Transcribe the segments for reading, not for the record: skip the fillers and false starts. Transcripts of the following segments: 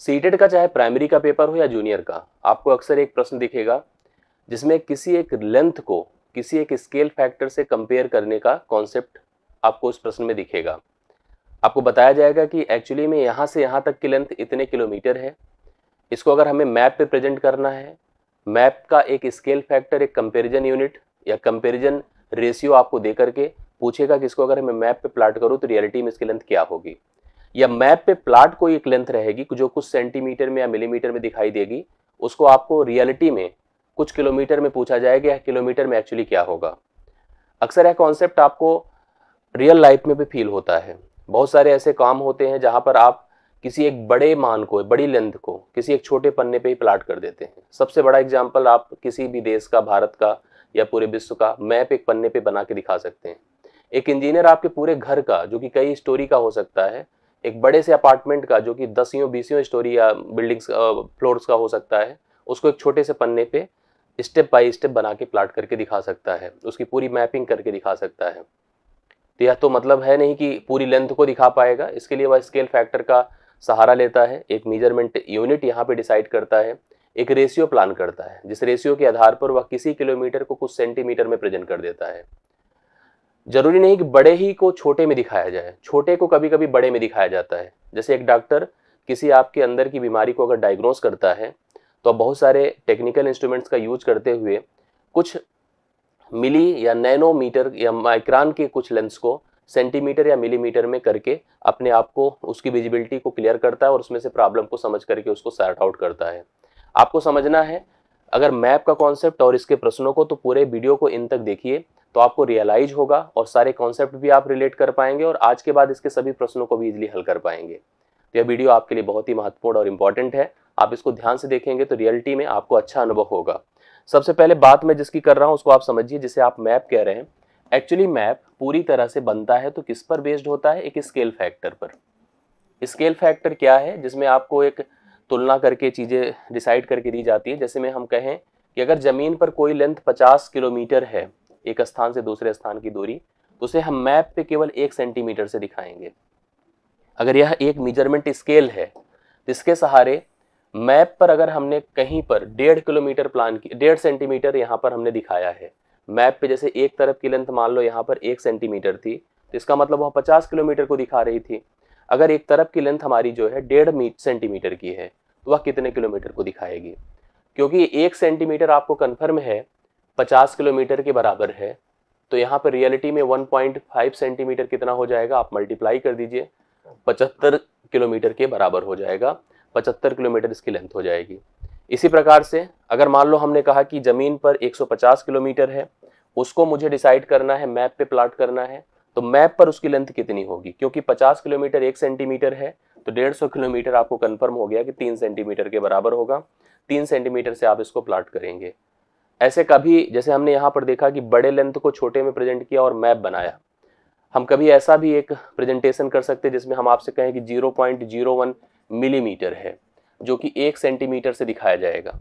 CTET का चाहे primary का पेपर हो या जूनियर का, आपको अक्सर एक प्रश्न दिखेगा जिसमें किसी एक लेंथ को किसी एक स्केल फैक्टर से कंपेयर करने का कॉन्सेप्ट आपको उस प्रश्न में दिखेगा। आपको बताया जाएगा कि एक्चुअली में यहाँ से यहाँ तक की लेंथ इतने किलोमीटर है। इसको अगर हमें मैप पे प्रेजेंट करना है, मैप का एक स्केल फैक्टर, एक कंपैरिजन यूनिट या कंपैरिजन रेशियो आपको दे करके पूछेगा कि इसको अगर मैं मैप पे प्लॉट करूँ तो रियलिटी में इसकी लेंथ क्या होगी। या मैप पे प्लॉट कोई एक लेंथ रहेगी जो कुछ सेंटीमीटर में या मिलीमीटर में दिखाई देगी, उसको आपको रियलिटी में कुछ किलोमीटर में पूछा जाएगा या किलोमीटर में एक्चुअली क्या होगा। अक्सर यह कॉन्सेप्ट आपको रियल लाइफ में भी फील होता है। बहुत सारे ऐसे काम होते हैं जहां पर आप किसी एक बड़े मान को, बड़ी लेंथ को किसी एक छोटे पन्ने पे ही प्लॉट कर देते हैं। सबसे बड़ा एग्जांपल आप किसी भी देश का, भारत का या पूरे विश्व का मैप एक पन्ने पे बना के दिखा सकते हैं। एक इंजीनियर आपके पूरे घर का, जो कि कई स्टोरी का हो सकता है, एक बड़े से अपार्टमेंट का जो कि 10वीं 20वीं स्टोरी या बिल्डिंग्स फ्लोर्स का हो सकता है, उसको एक छोटे से पन्ने पे स्टेप बाय स्टेप बना के प्लॉट करके दिखा सकता है, उसकी पूरी मैपिंग करके दिखा सकता है। तो यह तो मतलब है नहीं कि पूरी लेंथ को दिखा पाएगा, इसके लिए वह स्केल फैक्टर का सहारा लेता है। एक मेजरमेंट यूनिट यहाँ पे डिसाइड करता है, एक रेशियो प्लान करता है, जिस रेशियो के आधार पर वह किसी किलोमीटर को कुछ सेंटीमीटर में प्रेजेंट कर देता है। जरूरी नहीं कि बड़े ही को छोटे में दिखाया जाए, छोटे को कभी कभी बड़े में दिखाया जाता है। जैसे एक डॉक्टर किसी आपके अंदर की बीमारी को अगर डायग्नोस करता है तो अब बहुत सारे टेक्निकल इंस्ट्रूमेंट्स का यूज करते हुए कुछ मिली या नैनोमीटर या माइक्रोन के कुछ लेंस को सेंटीमीटर या मिलीमीटर में करके अपने आप को, उसकी विजिबिलिटी को क्लियर करता है और उसमें से प्रॉब्लम को समझ करके उसको सॉर्ट आउट करता है। आपको समझना है अगर मैप का कॉन्सेप्ट और इसके प्रश्नों को, तो पूरे वीडियो को इन तक देखिए, तो आपको रियलाइज होगा और सारे कॉन्सेप्ट भी आप रिलेट कर पाएंगे और आज के बाद इसके सभी प्रश्नों को भी इजीली हल कर पाएंगे। तो यह वीडियो आपके लिए बहुत ही महत्वपूर्ण और इंपॉर्टेंट है। आप इसको ध्यान से देखेंगे तो रियलिटी में आपको अच्छा अनुभव होगा। सबसे पहले बात मैं जिसकी कर रहा हूं उसको आप समझिए, जिसे आप मैप कह रहे हैं। एक्चुअली मैप पूरी तरह से बनता है तो किस पर बेस्ड होता है? एक स्केल फैक्टर पर। स्केल फैक्टर क्या है? जिसमें आपको एक तुलना करके चीजें डिसाइड करके दी जाती है। जैसे में हम कहें कि अगर जमीन पर कोई लेंथ 50 किलोमीटर है, एक स्थान से दूसरे स्थान की दूरी, तो उसे हम मैप पे केवल 1 सेंटीमीटर से दिखाएंगे। अगर यह एक मेजरमेंट स्केल है, इसके सहारे मैप पर अगर हमने कहीं पर 1.5 किलोमीटर प्लान की, 1.5 सेंटीमीटर यहाँ पर हमने दिखाया है मैप पे, जैसे एक तरफ की लेंथ मान लो यहाँ पर 1 सेंटीमीटर थी, तो इसका मतलब वह 50 किलोमीटर को दिखा रही थी। अगर एक तरफ की लेंथ हमारी जो है 1.5 सेंटीमीटर की है, तो वह कितने किलोमीटर को दिखाएगी? क्योंकि 1 सेंटीमीटर आपको कन्फर्म है 50 किलोमीटर के बराबर है, तो यहाँ पर रियलिटी में 1.5 सेंटीमीटर कितना हो जाएगा? आप मल्टीप्लाई कर दीजिए, 75 किलोमीटर के बराबर हो जाएगा। 75 किलोमीटर इसकी लेंथ हो जाएगी। इसी प्रकार से अगर मान लो हमने कहा कि जमीन पर 150 किलोमीटर है, उसको मुझे डिसाइड करना है, मैप पे प्लॉट करना है, तो मैप पर उसकी लेंथ कितनी होगी? क्योंकि 50 किलोमीटर 1 सेंटीमीटर है, तो 150 किलोमीटर आपको कंफर्म हो गया कि 3 सेंटीमीटर के बराबर होगा। 3 सेंटीमीटर से आप इसको प्लॉट करेंगे। ऐसे कभी, जैसे हमने यहाँ पर देखा कि बड़े लेंथ को छोटे में प्रेजेंट किया और मैप बनाया, हम कभी ऐसा भी एक प्रेजेंटेशन कर सकते हैं जिसमें हम आपसे कहें कि 0.01 मिलीमीटर है, जो कि 1 सेंटीमीटर से दिखाया जाएगा।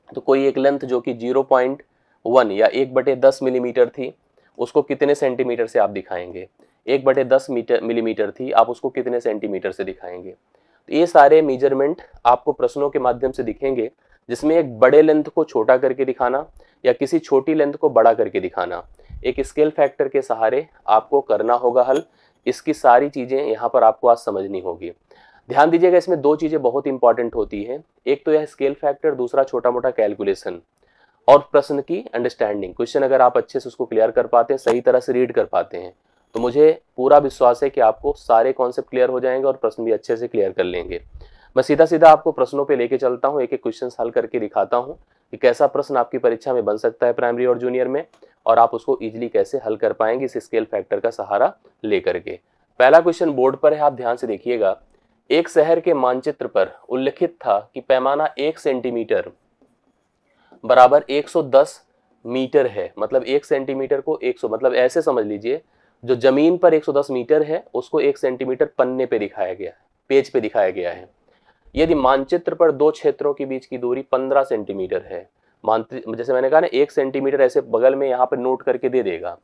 तो कोई एक लेंथ जो कि 0.1 या 1/10 मिलीमीटर थी, उसको कितने सेंटीमीटर से आप दिखाएंगे? 1/10 मिलीमीटर थी, आप उसको कितने सेंटीमीटर से दिखाएंगे? तो ये सारे मेजरमेंट आपको प्रश्नों के माध्यम से दिखेंगे, जिसमें एक बड़े लेंथ को छोटा करके दिखाना या किसी छोटी लेंथ को बड़ा करके दिखाना, एक स्केल फैक्टर के सहारे आपको करना होगा हल। इसकी सारी चीजें यहाँ पर आपको आज समझनी होगी। ध्यान दीजिएगा, इसमें 2 चीजें बहुत इंपॉर्टेंट होती है। एक तो यह स्केल फैक्टर, दूसरा छोटा मोटा कैलकुलेशन और प्रश्न की अंडरस्टैंडिंग। क्वेश्चन अगर आप अच्छे से उसको क्लियर कर पाते हैं, सही तरह से रीड कर पाते हैं, तो मुझे पूरा विश्वास है कि आपको सारे कॉन्सेप्ट क्लियर हो जाएंगे और प्रश्न भी अच्छे से क्लियर कर लेंगे। मैं सीधा सीधा आपको प्रश्नों पे लेके चलता हूँ, एक एक क्वेश्चन हल करके दिखाता हूँ कि कैसा प्रश्न आपकी परीक्षा में बन सकता है प्राइमरी और जूनियर में, और आप उसको इजीली कैसे हल कर पाएंगे इस स्केल फैक्टर का सहारा लेकर के। पहला क्वेश्चन बोर्ड पर है, आप ध्यान से देखिएगा। एक शहर के मानचित्र पर उल्लिखित था कि पैमाना 1 सेंटीमीटर बराबर 110 मीटर है। मतलब 1 सेंटीमीटर को 100, मतलब ऐसे समझ लीजिए, जो जमीन पर 110 मीटर है उसको 1 सेंटीमीटर पन्ने पे दिखाया गया है, पेज पे दिखाया गया है। यदि मानचित्र पर 2 क्षेत्रों के बीच की दूरी 15 सेंटीमीटर है, जैसे मैंने कहा ना, 1 सेंटीमीटर ऐसे बगल में यहाँ पर नोट करके दे देगा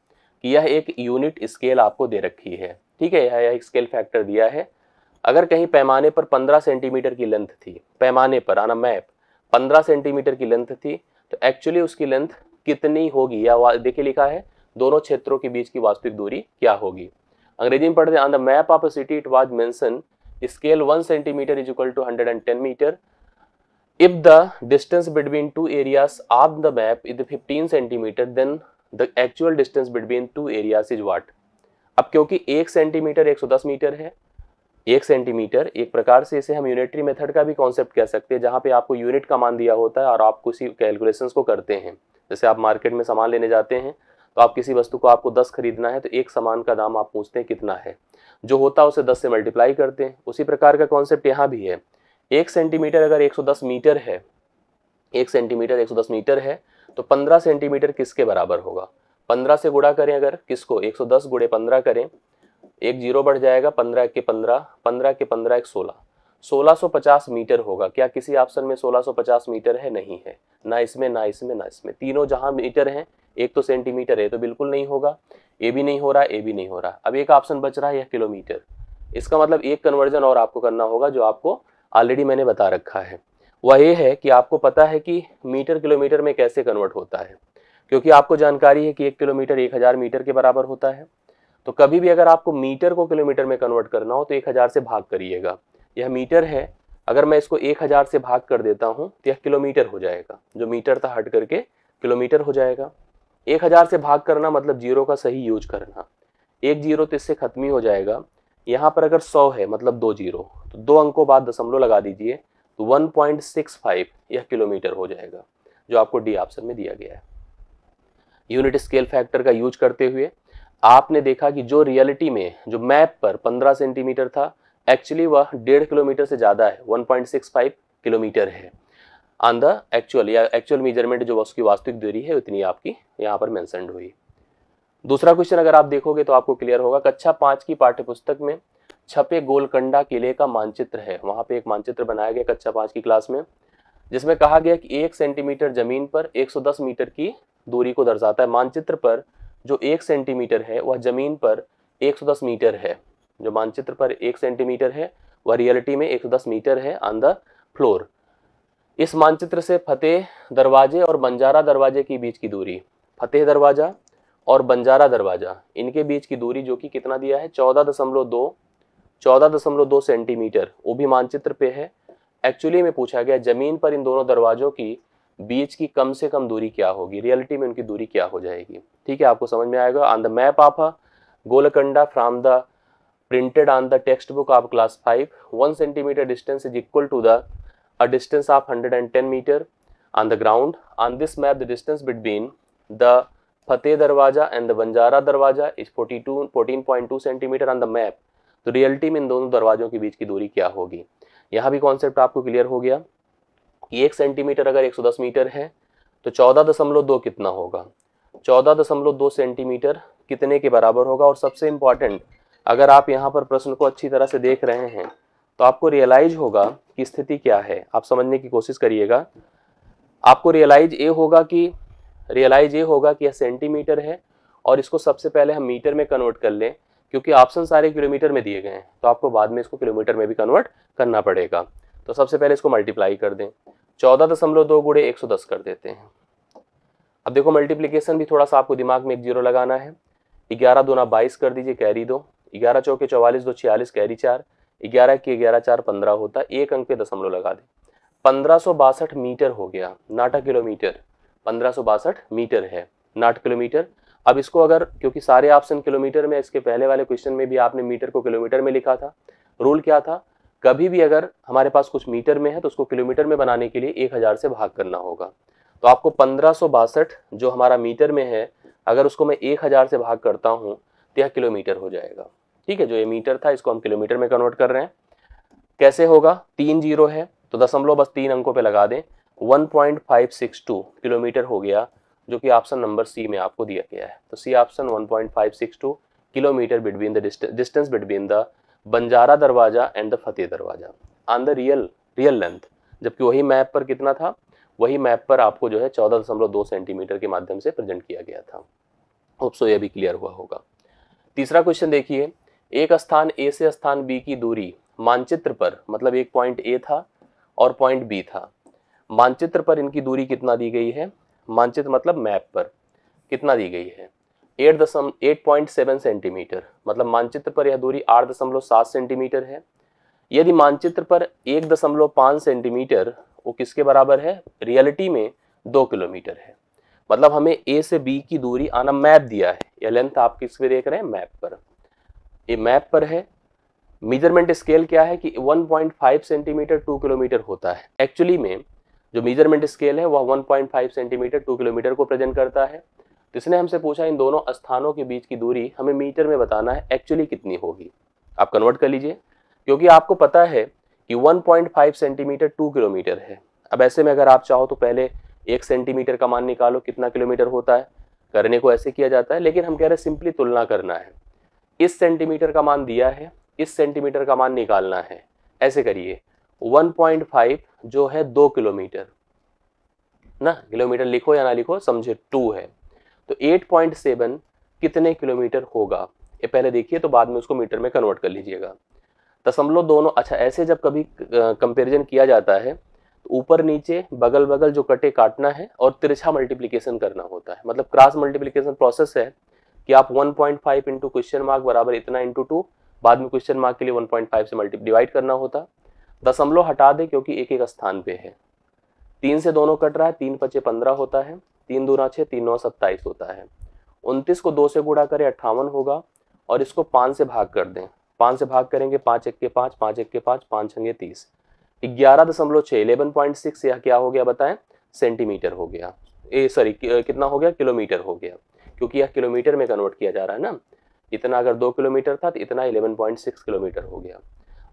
कि यह एक यूनिट स्केल आपको दे रखी है। ठीक है, यह एक स्केल फैक्टर दिया है। अगर कहीं पैमाने पर 15 सेंटीमीटर की लेंथ थी, पैमाने पर ऑन अ मैप 15 सेंटीमीटर की लेंथ थी, तो एक्चुअली उसकी लेंथ कितनी होगी, या देखिए लिखा है दोनों क्षेत्रों के बीच की वास्तविक दूरी क्या होगी। अंग्रेजी में पढ़ते हैं, on the map of a city it was mention scale 1 centimetre is equal to 110 metre. If the distance between two areas of the map is 15 centimeter, then the actual distance between two areas is what? अब क्योंकि 1 centimetre 110 metre है, 1 centimetre एक प्रकार से इसे हम unitary method का भी कॉन्सेप्ट कह सकते हैं, जहां पे आपको यूनिट का मान दिया होता है और आप किसी कैलकुलेशंस को करते हैं। जैसे आप मार्केट में सामान लेने जाते हैं, तो आप किसी वस्तु को आपको 10 खरीदना है, तो एक सामान का दाम आप पूछते हैं कितना है, जो होता है उसे 10 से मल्टीप्लाई करते हैं। उसी प्रकार का कॉन्सेप्ट यहाँ भी है। 1 सेंटीमीटर अगर 110 मीटर है, 1 सेंटीमीटर 110 मीटर है, तो 15 सेंटीमीटर किसके बराबर होगा? 15 से गुणा करें अगर, किसको? 110 गुणे 15 करें, एक जीरो बढ़ जाएगा, 15 के 15, 15 के 15 एक 16, 1650 मीटर होगा। क्या किसी ऑप्शन में 1650 मीटर है? नहीं है, ना इसमें ना इसमें ना इसमें। तीनों जहां मीटर हैं, एक तो सेंटीमीटर है, तो बिल्कुल नहीं होगा, ये भी नहीं हो रहा, ये भी नहीं हो रहा। अब एक ऑप्शन बच रहा है यह किलोमीटर। इसका मतलब एक कन्वर्जन और आपको करना होगा, जो आपको ऑलरेडी मैंने बता रखा है। वह ये है कि आपको पता है कि मीटर किलोमीटर में कैसे कन्वर्ट होता है, क्योंकि आपको जानकारी है कि 1 किलोमीटर 1000 मीटर के बराबर होता है। तो कभी भी अगर आपको मीटर को किलोमीटर में कन्वर्ट करना हो तो 1000 से भाग करिएगा। यह मीटर है, अगर मैं इसको 1000 से भाग कर देता हूं तो यह किलोमीटर हो जाएगा, जो मीटर था हट करके किलोमीटर हो जाएगा। 1000 से भाग करना मतलब जीरो का सही यूज करना, एक जीरो तो इससे खत्म ही हो जाएगा। यहाँ पर अगर 100 है मतलब 2 जीरो, तो 2 अंकों बाद दशमलव लगा दीजिए, तो 1.65 यह किलोमीटर हो जाएगा, जो आपको डी ऑप्शन में दिया गया है। यूनिट स्केल फैक्टर का यूज करते हुए आपने देखा कि जो रियलिटी में जो मैप पर 15 सेंटीमीटर था, एक्चुअली वह 1.5 किलोमीटर से ज़्यादा है, 1.65 किलोमीटर है ऑन द एक्चुअल, या एक्चुअल मेजरमेंट जो उसकी वास्तविक दूरी है उतनी आपकी यहाँ पर मेंशन्ड हुई। दूसरा क्वेश्चन अगर आप देखोगे तो आपको क्लियर होगा। कक्षा 5 की पाठ्यपुस्तक में छपे गोलकंडा किले का मानचित्र है। वहाँ पे एक मानचित्र बनाया गया कक्षा 5 की क्लास में, जिसमें कहा गया कि 1 सेंटीमीटर जमीन पर 110 मीटर की दूरी को दर्शाता है। मानचित्र पर जो 1 सेंटीमीटर है वह जमीन पर 110 मीटर है। जो मानचित्र पर 1 सेंटीमीटर है वह रियलिटी में 110 मीटर है ऑन द फ्लोर। इस मानचित्र से फतेह दरवाजे और बंजारा दरवाजे के बीच की दूरी, फतेह दरवाजा और बंजारा दरवाजा, इनके बीच की दूरी जो कि कितना दिया है? 14.2 सेंटीमीटर, वो भी मानचित्र पे है। एक्चुअली में पूछा गया जमीन पर इन दोनों दरवाजों की बीच की कम से कम दूरी क्या होगी, रियलिटी में उनकी दूरी क्या हो जाएगी। ठीक है, आपको समझ में आएगा। On the map of a Golconda from the printed on the text book of class 5, 1 centimetre distance is equal to the a distance of 110 meter on the ground. On this map, the distance between the Fateh Darwaja and the Banjara Darwaja is 14.2 centimetre on the map. तो reality में इन दोनों दरवाजों के बीच की दूरी क्या होगी। यहाँ भी कॉन्सेप्ट आपको क्लियर हो गया कि 1 सेंटीमीटर अगर 110 मीटर है तो 14.2 कितना होगा? 14.2 सेंटीमीटर कितने के बराबर होगा? और सबसे इम्पॉर्टेंट, अगर आप यहाँ पर प्रश्न को अच्छी तरह से देख रहे हैं तो आपको रियलाइज होगा कि स्थिति क्या है। आप समझने की कोशिश करिएगा। आपको रियलाइज ये होगा कि यह सेंटीमीटर है, और इसको सबसे पहले हम मीटर में कन्वर्ट कर लें, क्योंकि ऑप्शन सारे किलोमीटर में दिए गए हैं, तो आपको बाद में इसको किलोमीटर में भी कन्वर्ट करना पड़ेगा। तो सबसे पहले इसको मल्टीप्लाई कर दें, 14.2 गुणे 110 कर देते हैं। अब देखो मल्टीप्लीकेशन भी थोड़ा सा आपको दिमाग में एक जीरो लगाना है। 11 दूना 22 कर दीजिए, कैरी 2, 11 चौके 44, 2 46, कैरी 4, 11 के 11 4 15 होता, एक अंक पे दशमलव लगा दें। 1562 मीटर हो गया, नाटा किलोमीटर। 1562 मीटर है, नाट किलोमीटर। अब इसको अगर, क्योंकि सारे ऑप्शन किलोमीटर में, इसके पहले वाले क्वेश्चन में भी आपने मीटर को किलोमीटर में लिखा था। रूल क्या था? कभी भी अगर हमारे पास कुछ मीटर में है तो उसको किलोमीटर में बनाने के लिए 1000 से भाग करना होगा। तो आपको 1562 जो हमारा मीटर में है, अगर उसको मैं 1000 से भाग करता हूँ तो यह किलोमीटर हो जाएगा। ठीक है, जो ये मीटर था इसको हम किलोमीटर में कन्वर्ट कर रहे हैं। कैसे होगा? 3 जीरो है तो दशमलव बस 3 अंकों पे लगा दें, 1.562 किलोमीटर हो गया, जो कि ऑप्शन नंबर सी में आपको दिया गया है। तो C option 1.562 kilometre between the distance between the Banjara Darwaza and the फतेह दरवाजा ऑन द रियल लेंथ। जबकि वही मैप पर कितना था? वही मैप पर आपको जो है 14.2 सेंटीमीटर के माध्यम से प्रेजेंट किया गया था। होप सो यह भी क्लियर हुआ होगा। तीसरा क्वेश्चन देखिए, एक स्थान ए से स्थान बी की दूरी मानचित्र पर, मतलब एक पॉइंट ए था और पॉइंट बी था, मानचित्र पर इनकी दूरी कितना दी गई है, मानचित्र मतलब मैप पर कितना दी गई है, 8.7 सेंटीमीटर, मतलब मानचित्र पर यह दूरी 8.7 सेंटीमीटर है। यदि मानचित्र पर 1.5 सेंटीमीटर वो किसके बराबर है, रियलिटी में 2 किलोमीटर है। मतलब हमें ए से बी की दूरी आना मैप दिया है, यह लेंथ आप किस पे देख रहे हैं, मैप पर, ये मैप पर है। मेजरमेंट स्केल क्या है कि 1.5 सेंटीमीटर 2 किलोमीटर होता है। एक्चुअली में जो मेजरमेंट स्केल है वह 1.5 सेंटीमीटर 2 किलोमीटर को प्रेजेंट करता है। तो इसने हमसे पूछा इन दोनों स्थानों के बीच की दूरी हमें मीटर में बताना है, एक्चुअली कितनी होगी। आप कन्वर्ट कर लीजिए, क्योंकि आपको पता है कि 1.5 सेंटीमीटर 2 किलोमीटर है। अब ऐसे में अगर आप चाहो तो पहले 1 सेंटीमीटर का मान निकालो कितना किलोमीटर होता है, करने को ऐसे किया जाता है, लेकिन हम कह रहे हैं सिंपली तुलना करना है। इस सेंटीमीटर का मान दिया है, इस सेंटीमीटर का मान निकालना है। ऐसे करिए, 1.5 जो है 2 किलोमीटर ना, किलोमीटर लिखो या ना लिखो समझे, 2 है, तो 8.7 कितने किलोमीटर होगा, ये पहले देखिए, तो बाद में उसको मीटर में कन्वर्ट कर लीजिएगा। दशमलव दोनों, अच्छा ऐसे जब कभी कंपैरिजन किया जाता है तो ऊपर नीचे बगल बगल जो कटे काटना है और तिरछा मल्टीप्लिकेशन करना होता है, मतलब क्रॉस मल्टीप्लिकेशन प्रोसेस है कि आप 1.5 इंटू क्वेश्चन मार्क बराबर इतना इंटू 2, बाद में क्वेश्चन मार्क के लिए 1.5 से डिवाइड करना होता। दशमलव हटा दे क्योंकि एक एक स्थान पे है, 3 से दोनों कट रहा है, 3 पचे 15 होता है, 3 दूना 6, 3 9 27 होता है। 29 को 2 से गुणा करें 58 होगा, और इसको 5 से भाग कर दें, 5 से भाग करेंगे 5 1 के 5, 5 1 के 5, 5 छंगे 30, 11.6 11.6 यह क्या हो गया बताएं, सेंटीमीटर हो गया, सॉरी कितना हो गया, किलोमीटर हो गया, क्योंकि यह किलोमीटर में कन्वर्ट किया जा रहा है ना। इतना अगर 2 किलोमीटर था तो इतना 11.6 किलोमीटर हो गया।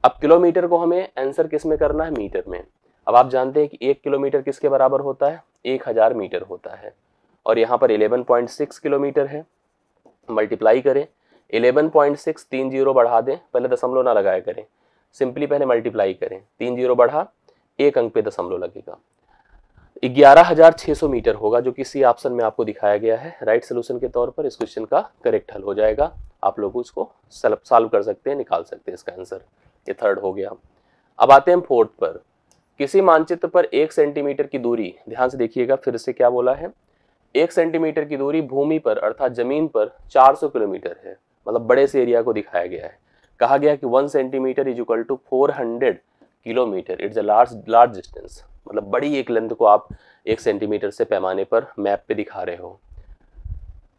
अब किलोमीटर को हमें आंसर किस में करना है, मीटर में। अब आप जानते हैं कि 1 किलोमीटर किसके बराबर होता है, 1000 मीटर होता है, और यहाँ पर 11.6 किलोमीटर है। मल्टीप्लाई करें, 11.6 3 जीरो बढ़ा दें, पहले दशमलव ना लगाया करें, सिंपली पहले मल्टीप्लाई करें, 3 जीरो बढ़ा, एक अंक पे दशमलव लगेगा, 11,600 मीटर होगा, जो कि सी ऑप्शन में आपको दिखाया गया है। राइट सोल्यूशन के तौर पर इस क्वेश्चन का करेक्ट हल हो जाएगा। आप लोग उसको सॉल्व कर सकते हैं, निकाल सकते हैं इसका आंसर। ये थर्ड हो गया। अब आते हैं फोर्थ पर। किसी मानचित्र पर 1 सेंटीमीटर की दूरी, ध्यान से देखिएगा फिर से क्या बोला है, 1 सेंटीमीटर की दूरी भूमि पर अर्थात जमीन पर 400 किलोमीटर है, मतलब बड़े से एरिया को दिखाया गया है। कहा गया कि 1 centimetre is equal to 400 kilometre, it's a large distance, मतलब बड़ी एक लेंथ को आप 1 सेंटीमीटर से पैमाने पर मैप पे दिखा रहे हो,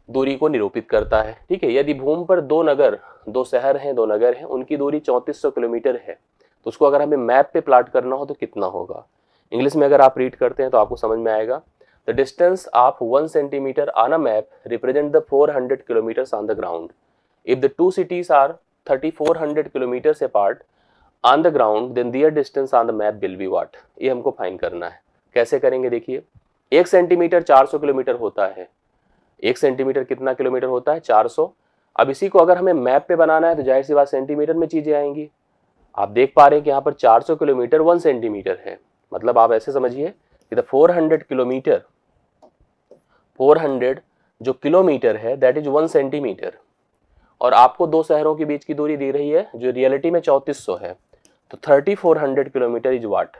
दूरी को निरूपित करता है। ठीक है, यदि भूमि पर दो शहर हैं, 2 नगर हैं, उनकी दूरी 3400 किलोमीटर है, तो उसको अगर हमें मैप पे प्लॉट करना हो तो कितना होगा। इंग्लिश में अगर आप रीड करते हैं तो आपको समझ में आएगा, the distance of 1 centimetre on a map represent the 400 kilometres on the ground. If the two cities are 3400 kilometres apart on the ground, then their distance on the map will be what. ये हमको find करना है। कैसे करेंगे देखिए, 1 centimetre 400 kilometre होता है, 1 centimetre कितना किलोमीटर होता है, 400। अब इसी को अगर हमें मैप पे बनाना है तो जाहिर सी बात सेंटीमीटर में चीजें आएंगी। आप देख पा रहे हैं कि यहाँ पर 400 किलोमीटर 1 सेंटीमीटर है, मतलब आप ऐसे समझिए कि द 400 किलोमीटर, 400 जो किलोमीटर है दैट इज 1 सेंटीमीटर, और आपको 2 शहरों के बीच की दूरी दी रही है जो रियलिटी में 3400 है, तो 3400 किलोमीटर इज वाट।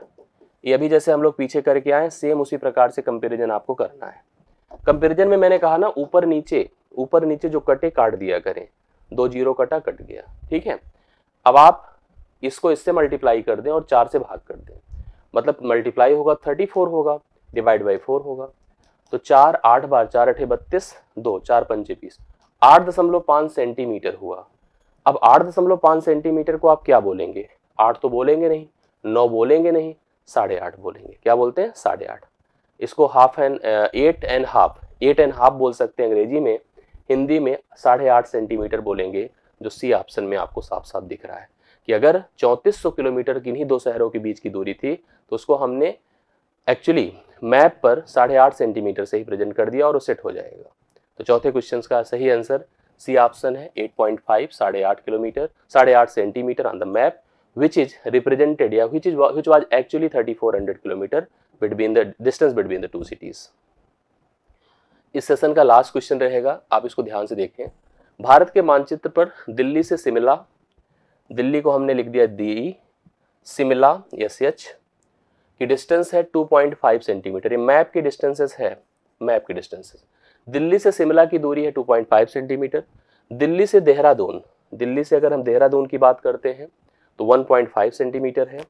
ये अभी जैसे हम लोग पीछे करके आए, सेम उसी प्रकार से कंपैरिजन आपको करना है। कंपैरिजन में मैंने कहा ना, ऊपर नीचे जो कटे काट दिया करें, 2 जीरो कटा कट गया। ठीक है, अब आप इसको इससे मल्टीप्लाई कर दें और 4 से भाग कर दें, मतलब मल्टीप्लाई होगा 34 होगा, डिवाइड बाई 4 होगा, तो 4 8 बार 4 8 32, 2 4 5 20, 8.5 सेंटीमीटर हुआ। अब 8.5 सेंटीमीटर को आप क्या बोलेंगे, 8 तो बोलेंगे नहीं, 9 बोलेंगे नहीं, 8.5 बोलेंगे। क्या बोलते हैं, 8.5। इसको 8.5 बोल सकते हैं अंग्रेजी में, हिंदी में 8.5 सेंटीमीटर बोलेंगे, जो सी ऑप्शन में आपको साफ साफ दिख रहा है कि अगर 3400 किलोमीटर किन्हीं 2 शहरों के बीच की दूरी थी तो उसको हमने एक्चुअली मैप पर 8.5 सेंटीमीटर से ही प्रेजेंट कर दिया और वो सेट हो जाएगा। तो चौथे क्वेश्चन का सही आंसर सी ऑप्शन है, 8.5 8.5 kilometre 8.5 centimetre on the map which is represented या which was actually 3400 kilometre between the distance between the two cities। इस सेशन का लास्ट क्वेश्चन रहेगा, आप इसको ध्यान से देखें। भारत के मानचित्र पर दिल्ली से शिमला, दिल्ली को हमने लिख दिया दी, शिमला SH की डिस्टेंस है 2.5 सेंटीमीटर। ये मैप की डिस्टेंसेस है, मैप की डिस्टेंसेस। दिल्ली से शिमला की दूरी है 2.5 सेंटीमीटर। दिल्ली से देहरादून, दिल्ली से अगर हम देहरादून की बात करते हैं तो 1.5 सेंटीमीटर है।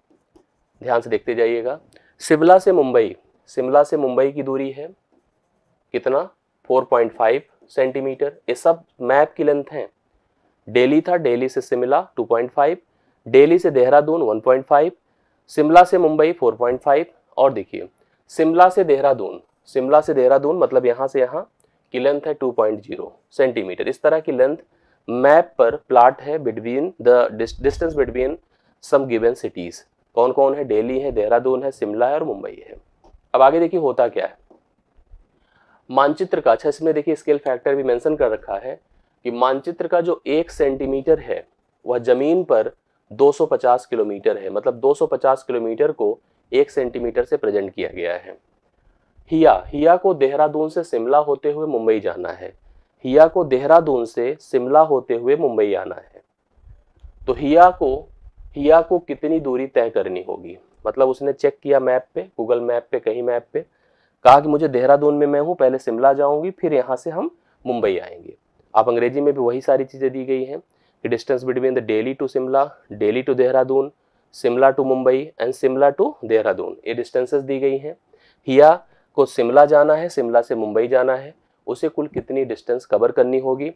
ध्यान से देखते जाइएगा। शिमला से मुंबई, शिमला से मुंबई की दूरी है कितना, 4.5 सेंटीमीटर। ये सब मैप की लेंथ है। दिल्ली था, दिल्ली से शिमला 2.5, दिल्ली से देहरादून 1.5, शिमला से मुंबई 4.5, और देखिए शिमला से देहरादून, शिमला से देहरादून मतलब यहाँ से यहाँ की लेंथ है 2.0 सेंटीमीटर। इस तरह की लेंथ मैप पर प्लाट है between the distance between some given cities. कौन कौन है, दिल्ली है, देहरादून है, शिमला है और मुंबई है। अब आगे देखिए होता क्या है मानचित्र का। अच्छा, इसमें देखिए स्केल फैक्टर भी मेंशन कर रखा है कि मानचित्र का जो 1 सेंटीमीटर है वह जमीन पर 250 किलोमीटर है। मतलब 250 किलोमीटर को 1 सेंटीमीटर से प्रेजेंट किया गया है। हिया को देहरादून से शिमला होते हुए मुंबई जाना है। हिया को देहरादून से शिमला होते हुए मुंबई आना है। तो हिया को कितनी दूरी तय करनी होगी। मतलब उसने चेक किया मैप पे, गूगल मैप पे, कहीं मैप पे, कहा कि मुझे देहरादून में मैं हूं, पहले शिमला जाऊंगी, फिर यहां से हम मुंबई आएंगे। आप अंग्रेजी में भी वही सारी चीजें दी गई हैं कि distance between the Delhi to Shimla, Delhi to Dehradun, Shimla to Mumbai and Shimla to Dehradun, ये डिस्टेंसेस दी गई हैं। हिया को शिमला जाना है, शिमला से मुंबई जाना है, उसे कुल कितनी डिस्टेंस कवर करनी होगी।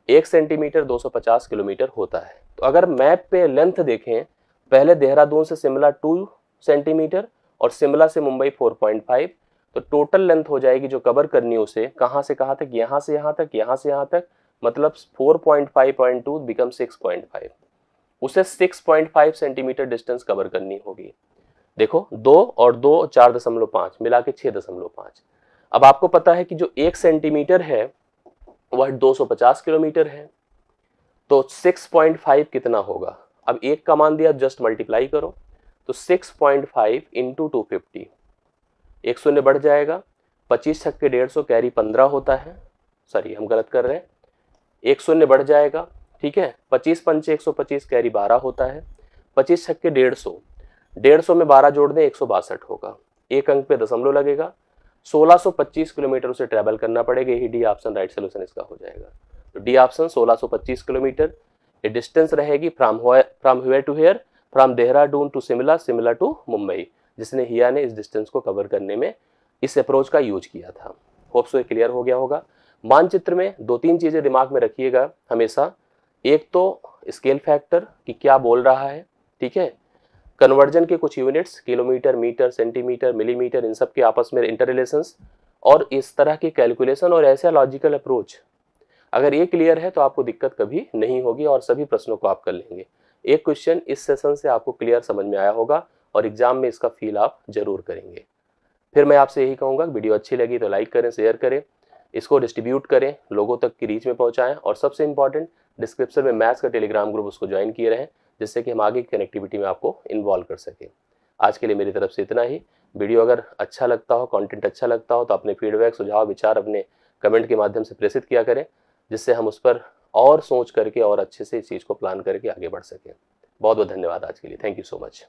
1 सेंटीमीटर 250 किलोमीटर होता है। तो अगर मैप पे लेंथ देखें, पहले देहरादून से शिमला 2 सेंटीमीटर और शिमला से मुंबई 4.5, तो टोटल लेंथ हो जाएगी जो कवर करनी है उसे, कहां से कहां तक, यहां से यहां तक, यहां से यहां तक, मतलब 4.5.2 बिकम 6.5। उसे 6.5 सेंटीमीटर डिस्टेंस कवर करनी होगी। देखो 2 और 2 4.5 मिला के 6.5। अब आपको पता है कि जो 1 सेंटीमीटर है वह 250 किलोमीटर है, तो 6.5 कितना होगा। अब 1 का मान दिया, जस्ट मल्टीप्लाई करो, तो 6.5 इंटू 250, 1 शून्य बढ़ जाएगा, 25 छक्के 150, कैरी 15 होता है। सॉरी हम गलत कर रहे हैं, 1 शून्य बढ़ जाएगा, ठीक है। 25 पंचे 125, कैरी 12 होता है। 25 छक्के 150, 150 में 12 जोड़ दें 162 होगा। एक अंक पे दशमलव लगेगा। 1625 किलोमीटर उसे ट्रैवल करना पड़ेगा। यही डी ऑप्शन राइट सोल्यूशन इसका हो जाएगा। तो डी ऑप्शन 1625 किलोमीटर ये डिस्टेंस रहेगी from here to here, from Dehradun to Shimla, Shimla to Mumbai, जिसने हिया ने इस डिस्टेंस को कवर करने में इस अप्रोच का यूज किया था। होप सो क्लियर हो गया होगा। मानचित्र में 2-3 चीजें दिमाग में रखिएगा हमेशा। एक तो स्केल फैक्टर कि क्या बोल रहा है, ठीक है। कन्वर्जन के कुछ units, kilometre, metre, centimetre, millimetre, इन सब के आपस में इंटर रिलेशंस और इस तरह की कैलकुलेशन और ऐसा लॉजिकल अप्रोच, अगर ये क्लियर है तो आपको दिक्कत कभी नहीं होगी और सभी प्रश्नों को आप कर लेंगे। एक क्वेश्चन इस सेशन से आपको क्लियर समझ में आया होगा और एग्जाम में इसका फील आप जरूर करेंगे। फिर मैं आपसे यही कहूँगा, वीडियो अच्छी लगी तो लाइक करें, शेयर करें, इसको डिस्ट्रीब्यूट करें, लोगों तक की रीच में पहुंचाएं और सबसे इंपॉर्टेंट डिस्क्रिप्शन में मैथ्स का टेलीग्राम ग्रुप उसको ज्वाइन किए रहें, जिससे कि हम आगे की कनेक्टिविटी में आपको इन्वॉल्व कर सकें। आज के लिए मेरी तरफ से इतना ही। वीडियो अगर अच्छा लगता हो, कंटेंट अच्छा लगता हो तो अपने फीडबैक, सुझाव, विचार अपने कमेंट के माध्यम से प्रेषित किया करें, जिससे हम उस पर और सोच करके और अच्छे से इस चीज़ को प्लान करके आगे बढ़ सकें। बहुत बहुत धन्यवाद आज के लिए। Thank you so much.